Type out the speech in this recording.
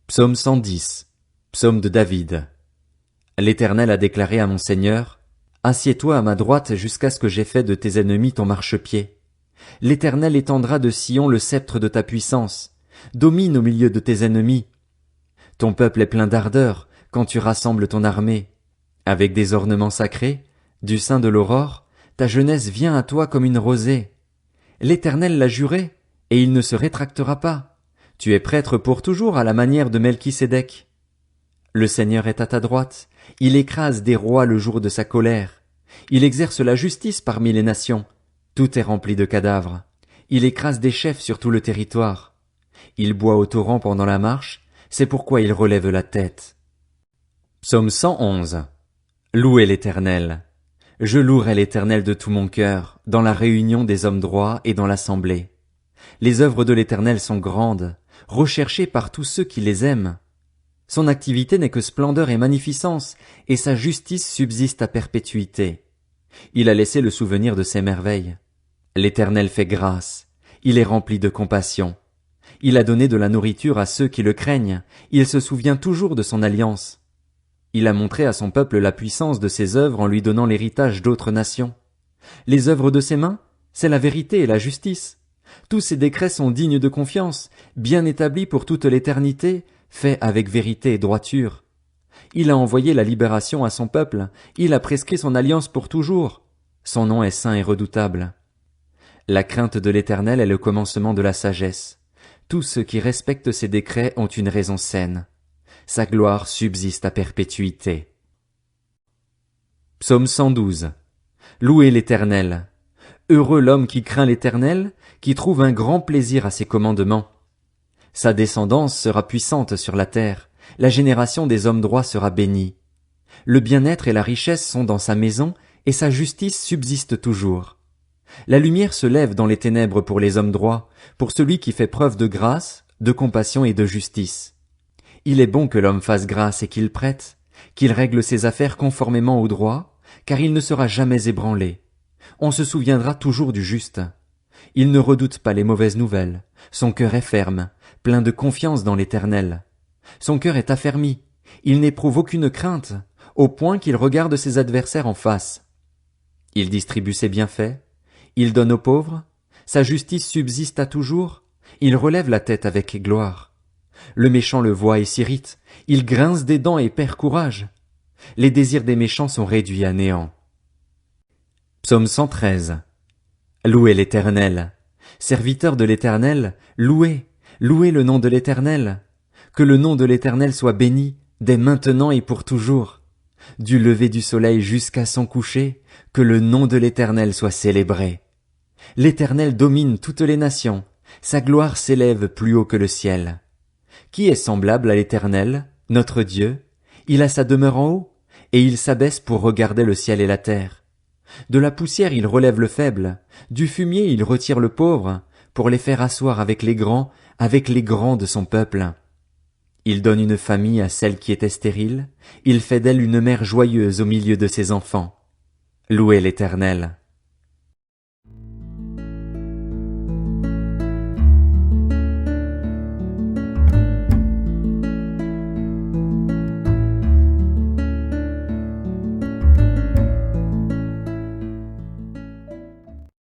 Psaume 110. Psaume de David. L'Éternel a déclaré à mon Seigneur, assieds-toi à ma droite jusqu'à ce que j'aie fait de tes ennemis ton marchepied. L'Éternel étendra de Sion le sceptre de ta puissance. Domine au milieu de tes ennemis. Ton peuple est plein d'ardeur quand tu rassembles ton armée. Avec des ornements sacrés, du sein de l'aurore, ta jeunesse vient à toi comme une rosée. L'Éternel l'a juré, et il ne se rétractera pas. Tu es prêtre pour toujours à la manière de Melchisédek. Le Seigneur est à ta droite, il écrase des rois le jour de sa colère. Il exerce la justice parmi les nations. Tout est rempli de cadavres. Il écrase des chefs sur tout le territoire. Il boit au torrent pendant la marche, c'est pourquoi il relève la tête. Psaume 111. Louez l'Éternel. Je louerai l'Éternel de tout mon cœur, dans la réunion des hommes droits et dans l'assemblée. Les œuvres de l'Éternel sont grandes, recherchées par tous ceux qui les aiment. Son activité n'est que splendeur et magnificence, et sa justice subsiste à perpétuité. Il a laissé le souvenir de ses merveilles. L'Éternel fait grâce, il est rempli de compassion. Il a donné de la nourriture à ceux qui le craignent, il se souvient toujours de son alliance. Il a montré à son peuple la puissance de ses œuvres en lui donnant l'héritage d'autres nations. Les œuvres de ses mains, c'est la vérité et la justice. Tous ses décrets sont dignes de confiance, bien établis pour toute l'éternité, faits avec vérité et droiture. Il a envoyé la libération à son peuple, il a prescrit son alliance pour toujours. Son nom est saint et redoutable. La crainte de l'Éternel est le commencement de la sagesse. Tous ceux qui respectent ses décrets ont une raison saine. Sa gloire subsiste à perpétuité. Psaume 112. Louez l'Éternel. Heureux l'homme qui craint l'Éternel, qui trouve un grand plaisir à ses commandements. Sa descendance sera puissante sur la terre, la génération des hommes droits sera bénie. Le bien-être et la richesse sont dans sa maison, et sa justice subsiste toujours. La lumière se lève dans les ténèbres pour les hommes droits, pour celui qui fait preuve de grâce, de compassion et de justice. Il est bon que l'homme fasse grâce et qu'il prête, qu'il règle ses affaires conformément au droit, car il ne sera jamais ébranlé. On se souviendra toujours du juste. Il ne redoute pas les mauvaises nouvelles. Son cœur est ferme, plein de confiance dans l'Éternel. Son cœur est affermi. Il n'éprouve aucune crainte, au point qu'il regarde ses adversaires en face. Il distribue ses bienfaits. Il donne aux pauvres. Sa justice subsiste à toujours. Il relève la tête avec gloire. Le méchant le voit et s'irrite. Il grince des dents et perd courage. Les désirs des méchants sont réduits à néant. Psaume 113. Louez l'Éternel. Serviteurs de l'Éternel, louez le nom de l'Éternel. Que le nom de l'Éternel soit béni, dès maintenant et pour toujours. Du lever du soleil jusqu'à son coucher, que le nom de l'Éternel soit célébré. L'Éternel domine toutes les nations, sa gloire s'élève plus haut que le ciel. Qui est semblable à l'Éternel, notre Dieu? Il a sa demeure en haut, et il s'abaisse pour regarder le ciel et la terre. De la poussière il relève le faible, du fumier il retire le pauvre, pour les faire asseoir avec les grands de son peuple. Il donne une famille à celle qui était stérile, il fait d'elle une mère joyeuse au milieu de ses enfants. Louez l'Éternel.